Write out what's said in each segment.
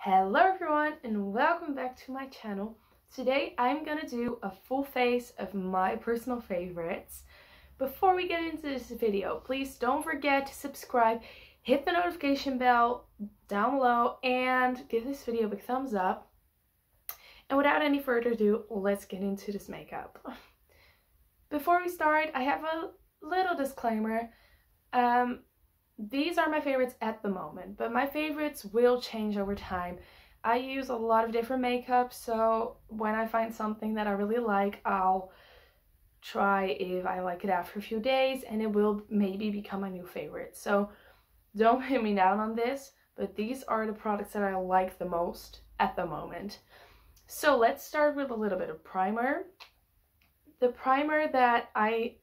Hello everyone and welcome back to my channel. Today I'm gonna do a full face of my personal favorites. Before we get into this video, please don't forget to subscribe, hit the notification bell down below, and give this video a big thumbs up. And without any further ado, let's get into this makeup. Before we start, I have a little disclaimer. These are my favorites at the moment, but my favorites will change over time. I use a lot of different makeup, so when I find something that I really like, I'll try if I like it after a few days, and it will maybe become my new favorite. So don't hit me down on this, but these are the products that I like the most at the moment. So let's start with a little bit of primer. The primer that I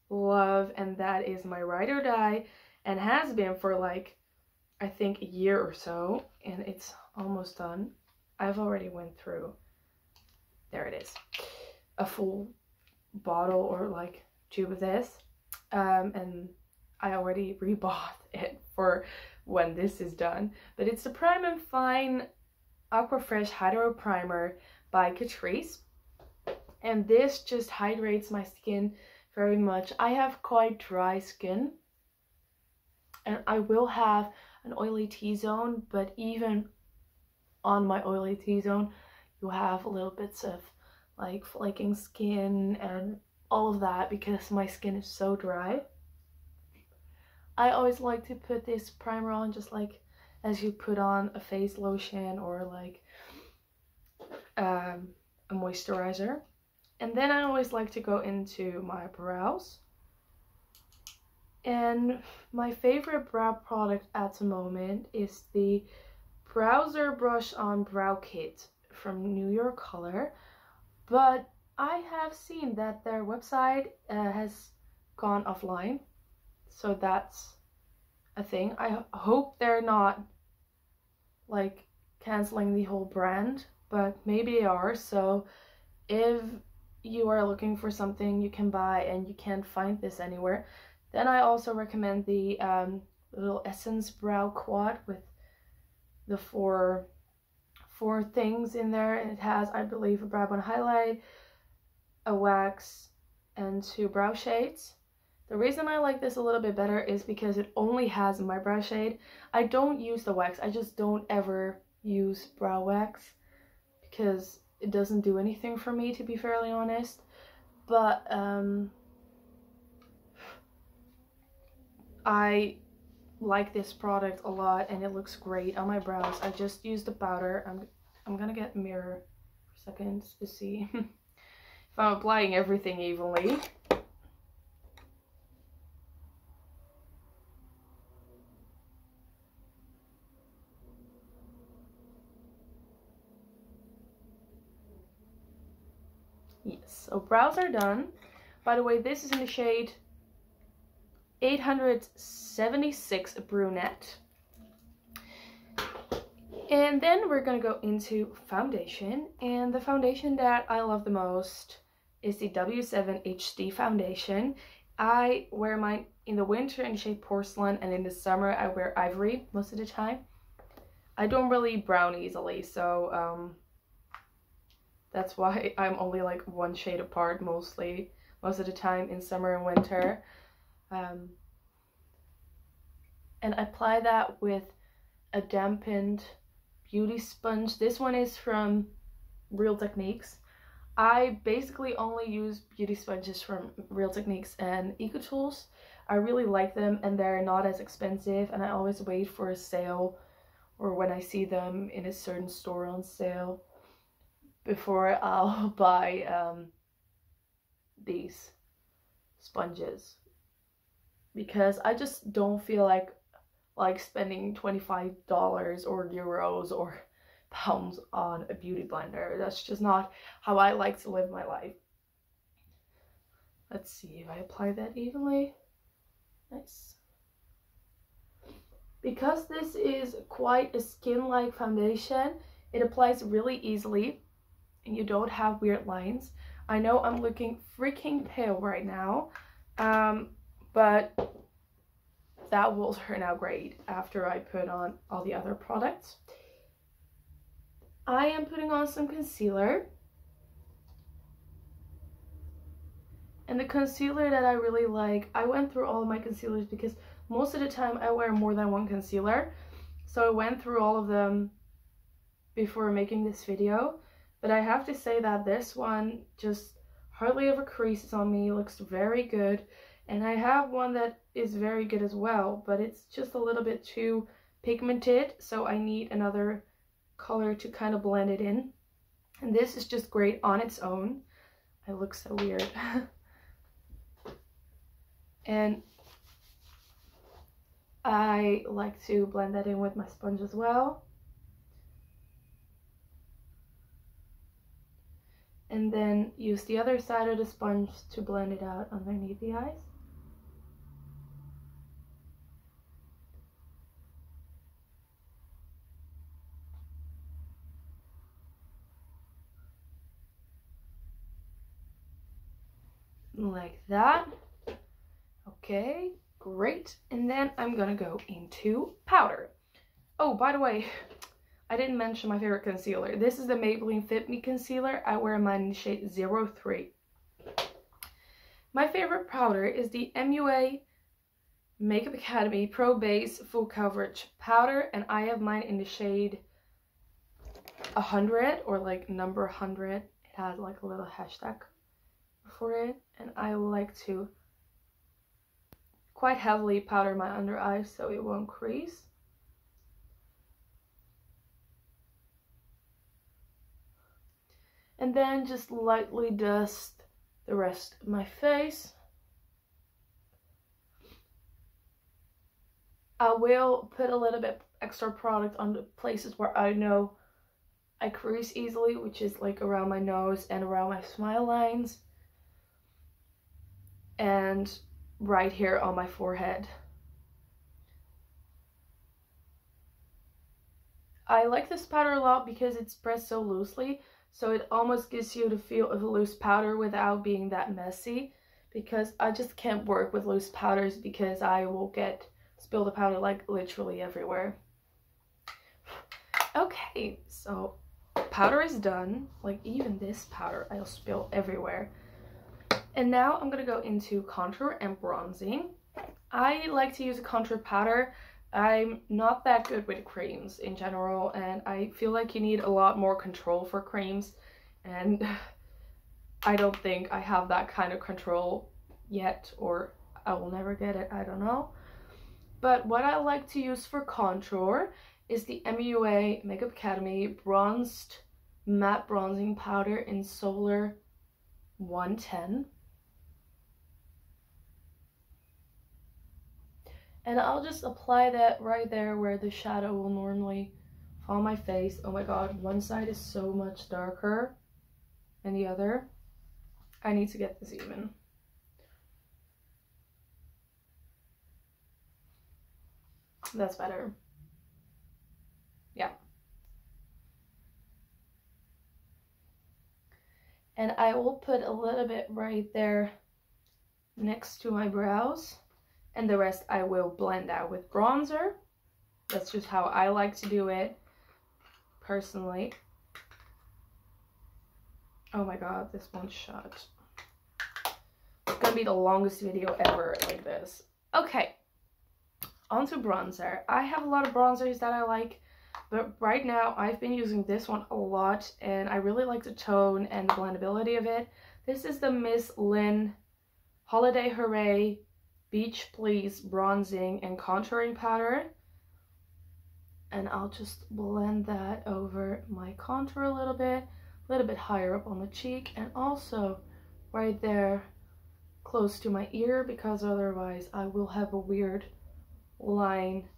love, and that is my ride or die, and has been for like, I think a year or so, and it's almost done. I've already went through, there it is, a full bottle or like tube of this, and I already rebought it for when this is done. But it's the Prime and Fine Aqua Fresh Hydro Primer by Catrice, and this just hydrates my skin very much. I have quite dry skin, and I will have an oily T-zone, but even on my oily T-zone, you have little bits of like flaking skin and all of that because my skin is so dry. I always like to put this primer on just like as you put on a face lotion or like a moisturizer. And then I always like to go into my brows. And my favorite brow product at the moment is the Browser Brush On Brow Kit from New York Color. But I have seen that their website has gone offline. So that's a thing. I hope they're not like canceling the whole brand, but maybe they are. So if you are looking for something you can buy and you can't find this anywhere, then I also recommend the little Essence Brow Quad with the four things in there. It has, I believe, a brow bone highlight, a wax, and 2 brow shades. The reason I like this a little bit better is because it only has my brow shade. I don't use the wax. I just don't ever use brow wax because it doesn't do anything for me, to be fairly honest. But I like this product a lot, and it looks great on my brows. I just used the powder. I'm gonna get a mirror for a second to see if I'm applying everything evenly. Yes, so brows are done. By the way, this is in the shade 876 brunette. And then we're gonna go into foundation, and the foundation that I love the most is the W7 HD foundation. I wear mine in the winter in the shade porcelain, and in the summer I wear ivory most of the time. I don't really brown easily, so that's why I'm only like one shade apart most of the time in summer and winter. And I apply that with a dampened beauty sponge. This one is from Real Techniques. I basically only use beauty sponges from Real Techniques and Eco Tools. I really like them, and they're not as expensive, and I always wait for a sale or when I see them in a certain store on sale before I'll buy these sponges, because I just don't feel like spending $25 or euros or pounds on a beauty blender. That's just not how I like to live my life. Let's see if I apply that evenly. Nice. Because this is quite a skin-like foundation, it applies really easily and you don't have weird lines. I know I'm looking freaking pale right now, but that will turn out great after I put on all the other products. I am putting on some concealer. And the concealer that I really like, I went through all of my concealers because most of the time I wear more than one concealer. So I went through all of them before making this video. But I have to say that this one just hardly ever creases on me, looks very good. And I have one that is very good as well, but it's just a little bit too pigmented, so I need another color to kind of blend it in. And this is just great on its own. It looks so weird. And I like to blend that in with my sponge as well. And then use the other side of the sponge to blend it out underneath the eyes. Like that. Okay, great. And then I'm gonna go into powder. Oh, by the way, I didn't mention my favorite concealer. This is the Maybelline Fit Me Concealer. I wear mine in shade 03. My favorite powder is the MUA Makeup Academy Pro Base Full Coverage Powder, and I have mine in the shade 100, or like number 100. It has like a little hashtag for it, and I like to quite heavily powder my under eyes so it won't crease. And then just lightly dust the rest of my face. I will put a little bit extra product on the places where I know I crease easily, which is like around my nose and around my smile lines. And right here on my forehead. I like this powder a lot because it's pressed so loosely, so it almost gives you the feel of a loose powder without being that messy, because I just can't work with loose powders because I will spill the powder like literally everywhere. Okay, so powder is done. Like even this powder I'll spill everywhere. And now I'm gonna go into contour and bronzing. I like to use a contour powder. I'm not that good with creams in general, and I feel like you need a lot more control for creams, and I don't think I have that kind of control yet, or I will never get it, I don't know. But what I like to use for contour is the MUA Makeup Academy Bronzed Matte Bronzing Powder in Solar 110. And I'll just apply that right there where the shadow will normally fall on my face. Oh my god, one side is so much darker than the other. I need to get this even. That's better. Yeah. And I will put a little bit right there next to my brows. And the rest I will blend out with bronzer. That's just how I like to do it, personally. Oh my god, this one's shut. It's gonna be the longest video ever like this. Okay, onto bronzer. I have a lot of bronzers that I like, but right now I've been using this one a lot, and I really like the tone and the blendability of it. This is the Misslyn Holiday Hurray Beach Please Bronzing and Contouring Powder. And I'll just blend that over my contour a little bit higher up on the cheek, and also right there close to my ear, because otherwise I will have a weird line,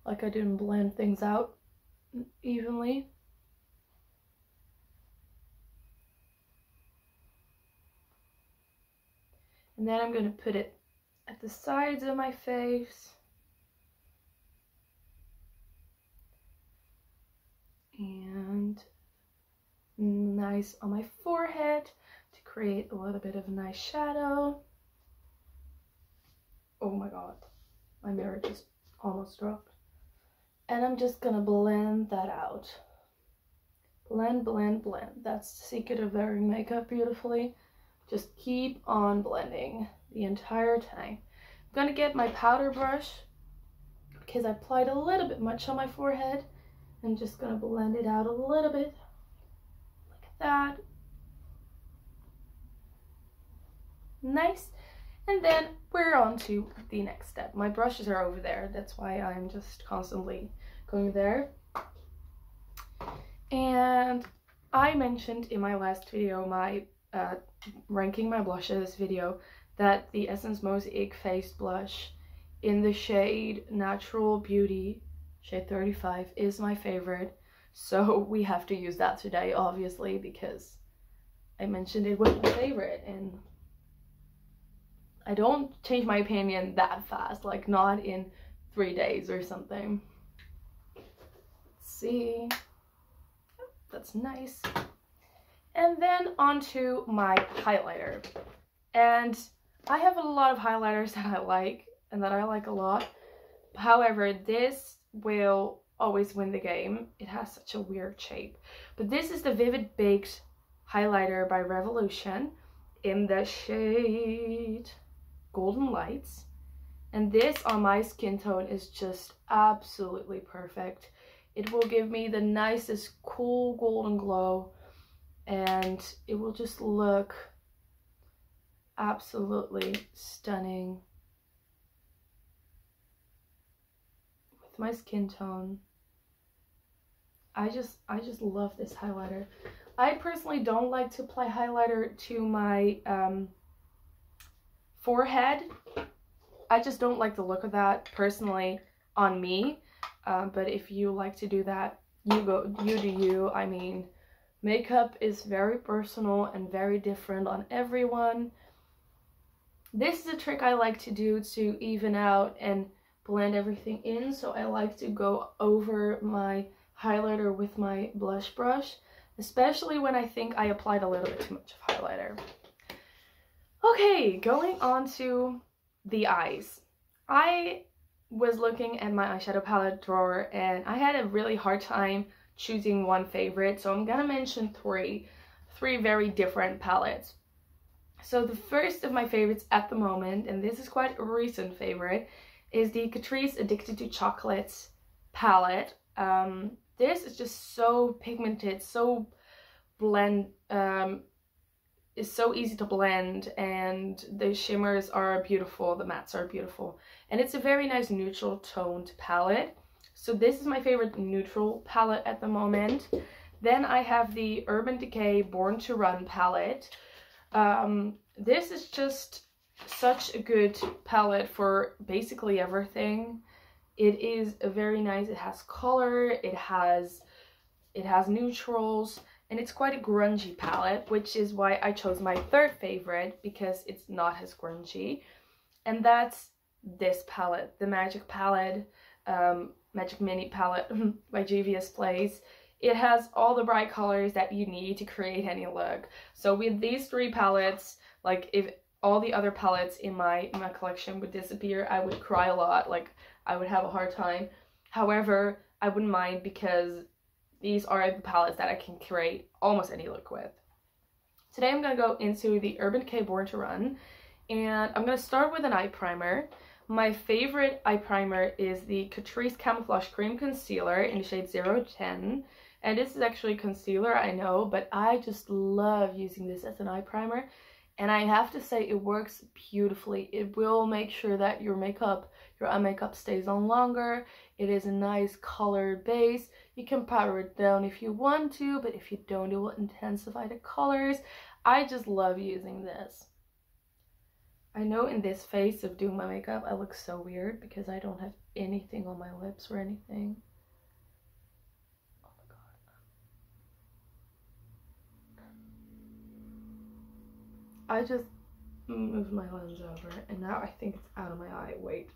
like I didn't blend things out evenly. And then I'm going to put it at the sides of my face. And nice on my forehead to create a little bit of a nice shadow. Oh my god, my mirror just almost dropped. And I'm just gonna blend that out. Blend, blend, blend. That's the secret of wearing makeup beautifully. Just keep on blending the entire time. I'm gonna get my powder brush because I applied a little bit much on my forehead. I'm just gonna blend it out a little bit, like that. Nice. And then we're on to the next step. My brushes are over there. That's why I'm just constantly going there. And I mentioned in my last video, my ranking my blushes video, that the Essence Mosaic Face Blush in the shade Natural Beauty, shade 35, is my favorite. So we have to use that today, obviously, because I mentioned it was my favorite, and I don't change my opinion that fast, like not in 3 days or something. Let's see. That's nice. And then onto my highlighter. And I have a lot of highlighters that I like and that I like a lot. However, this will always win the game. It has such a weird shape. But this is the Vivid Baked highlighter by Revolution in the shade Golden Lights. And this on my skin tone is just absolutely perfect. It will give me the nicest cool golden glow, and it will just look absolutely stunning with my skin tone. I just love this highlighter. I personally don't like to apply highlighter to my forehead. I just don't like the look of that personally on me. But if you like to do that, you do you. I mean, makeup is very personal and very different on everyone. This is a trick I like to do to even out and blend everything in. So I like to go over my highlighter with my blush brush, especially when I think I applied a little bit too much of highlighter. Okay, going on to the eyes. I was looking at my eyeshadow palette drawer and I had a really hard time choosing one favorite, so I'm gonna mention three very different palettes. So the first of my favorites at the moment, and this is quite a recent favorite, is the Catrice Addicted to Chocolates palette. This is just so pigmented, so is so easy to blend, and the shimmers are beautiful, the mattes are beautiful, and it's a very nice neutral toned palette. So this is my favorite neutral palette at the moment. Then I have the Urban Decay Born to Run palette. This is just such a good palette for basically everything. It is a very nice, it has color, it has neutrals, and it's quite a grungy palette, which is why I chose my third favorite, because it's not as grungy. And that's this palette, the Magic palette, Magic Mini palette by Juvias Place. It has all the bright colors that you need to create any look. So with these three palettes, like if all the other palettes in my collection would disappear, I would cry a lot, like I would have a hard time. However, I wouldn't mind, because these are the palettes that I can create almost any look with. Today I'm going to go into the Urban Decay Born to Run, and I'm going to start with an eye primer. My favorite eye primer is the Catrice Camouflage Cream Concealer in the shade 010. And this is actually concealer, I know, but I just love using this as an eye primer. And I have to say, it works beautifully. It will make sure that your eye makeup stays on longer. It is a nice colored base. You can powder it down if you want to, but if you don't, it will intensify the colors. I just love using this. I know in this phase of doing my makeup, I look so weird because I don't have anything on my lips or anything. Oh my god. I just moved my lens over and now I think it's out of my eye. Wait.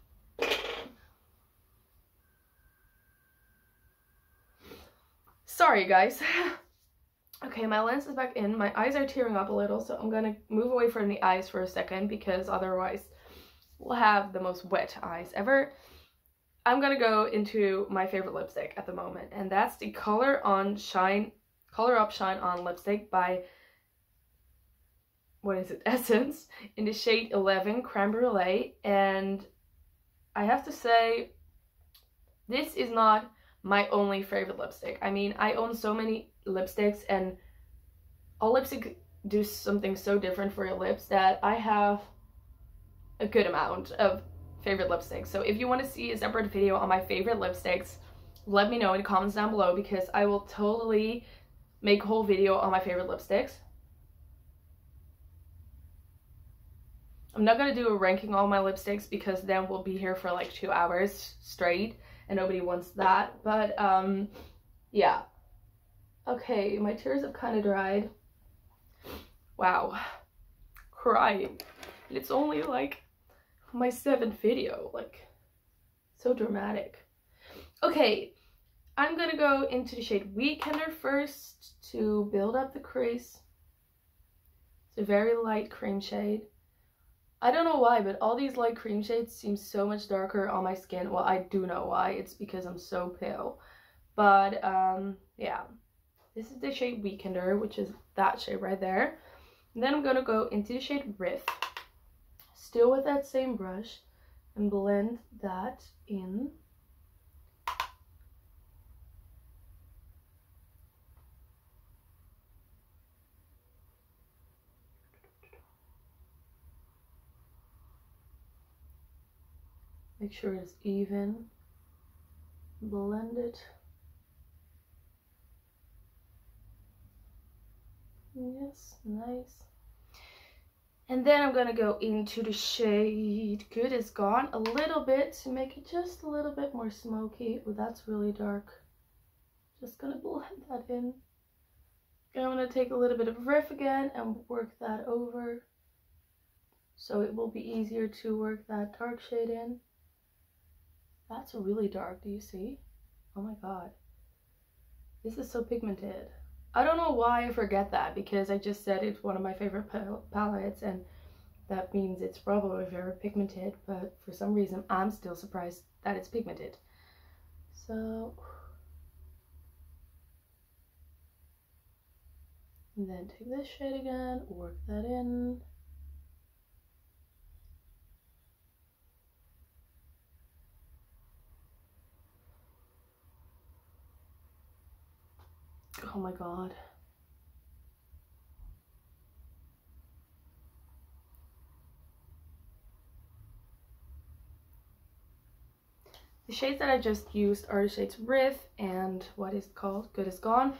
Sorry guys. Okay, my lens is back in. My eyes are tearing up a little, so I'm gonna move away from the eyes for a second, because otherwise we'll have the most wet eyes ever. I'm gonna go into my favorite lipstick at the moment, and that's the Color Up Shine On lipstick by, what is it, Essence, in the shade 11 Creme Brulee. And I have to say, this is not my only favorite lipstick. I mean, I own so many lipsticks, and all lipsticks do something so different for your lips that I have a good amount of favorite lipsticks. So if you want to see a separate video on my favorite lipsticks, let me know in the comments down below, because I will totally make a whole video on my favorite lipsticks. I'm not gonna do a ranking all my lipsticks, because then we'll be here for like 2 hours straight and nobody wants that. But yeah. Okay, my tears have kind of dried. Wow, crying. And it's only like my 7th video, like so dramatic. Okay, I'm gonna go into the shade Weekender first to build up the crease. It's a very light cream shade. I don't know why, but all these light cream shades seem so much darker on my skin. Well, I do know why. It's because I'm so pale. But yeah, this is the shade Weekender, which is that shade right there. And then I'm gonna go into the shade Riff, still with that same brush, and blend that in. Make sure it's even. Blend it. Yes, nice. And then I'm gonna go into the shade Good Is Gone a little bit to make it just a little bit more smoky. Oh, that's really dark. Just gonna blend that in. And I'm gonna take a little bit of Riff again and work that over, so it will be easier to work that dark shade in. That's really dark, do you see? Oh my god. This is so pigmented. I don't know why I forget that, because I just said it's one of my favorite palettes, and that means it's probably very pigmented, but for some reason I'm still surprised that it's pigmented. So, and then take this shade again, work that in. Oh my god. The shades that I just used are the shades Riff and what is called Good Is Gone.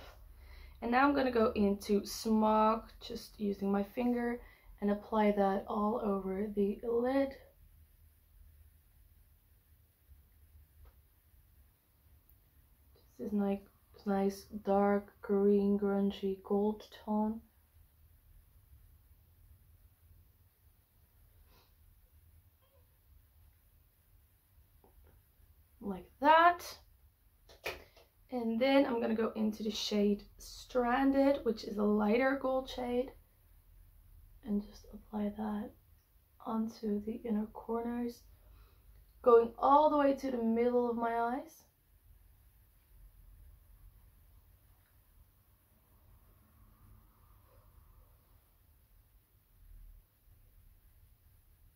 And now I'm gonna go into Smog, just using my finger, and apply that all over the lid. This is nice dark green grungy gold tone. Like that. And then I'm gonna go into the shade Stranded, which is a lighter gold shade, and just apply that onto the inner corners, going all the way to the middle of my eyes.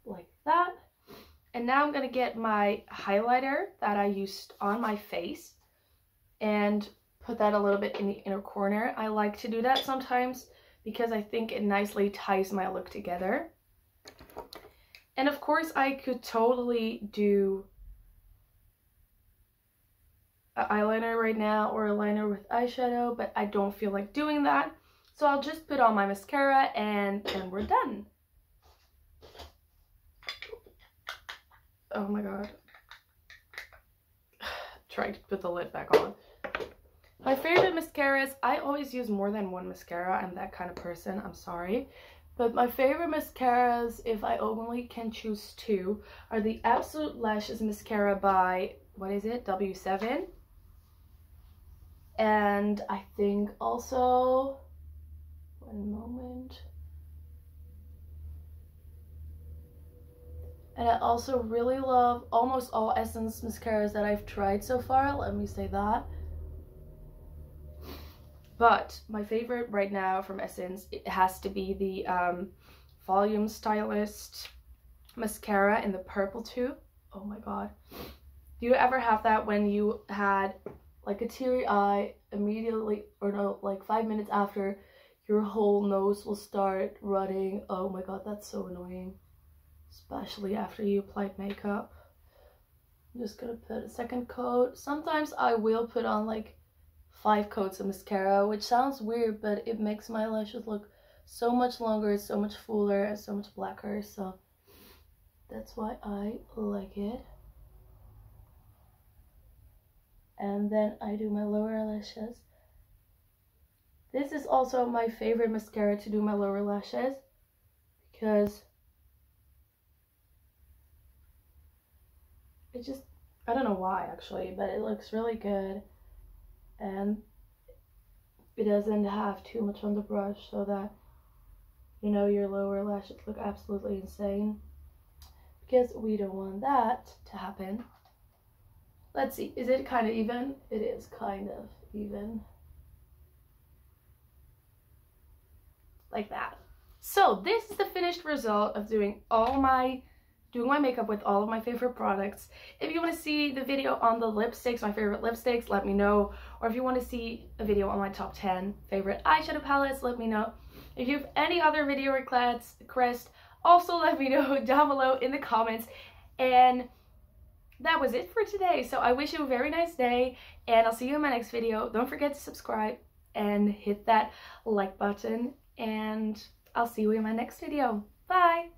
Like that. And now I'm gonna get my highlighter that I used on my face and put that a little bit in the inner corner. I like to do that sometimes because I think it nicely ties my look together. And of course I could totally do an eyeliner right now or a liner with eyeshadow, but I don't feel like doing that. So I'll just put on my mascara and then we're done. Oh my god. Trying to put the lid back on. My favorite mascaras, I always use more than one mascara. I'm that kind of person, I'm sorry. But my favorite mascaras, if I only can choose two, are the Absolute Lashes mascara by, what is it, W7. And I think also, one moment. And I also really love almost all Essence mascaras that I've tried so far, let me say that. But my favorite right now from Essence, it has to be the Volume Stylist mascara in the purple tube. Oh my god. Do you ever have that when you had like a teary eye immediately, or no, like 5 minutes after, your whole nose will start running? Oh my god, that's so annoying. Especially after you applied makeup. I'm just gonna put a second coat. Sometimes I will put on like 5 coats of mascara, which sounds weird, but it makes my lashes look so much longer, so much fuller, and so much blacker, so that's why I like it. And then I do my lower lashes. This is also my favorite mascara to do my lower lashes, because it just, I don't know why actually, but it looks really good, and it doesn't have too much on the brush, so that, you know, your lower lashes look absolutely insane, because we don't want that to happen. Let's see, is it kind of even? It is kind of even. Like that. So this is the finished result of doing my makeup with all of my favorite products. If you want to see the video on the lipsticks, my favorite lipsticks, let me know. Or if you want to see a video on my top 10 favorite eyeshadow palettes, let me know. If you have any other video requests, also let me know down below in the comments. And that was it for today. So I wish you a very nice day, and I'll see you in my next video. Don't forget to subscribe and hit that like button, and I'll see you in my next video. Bye!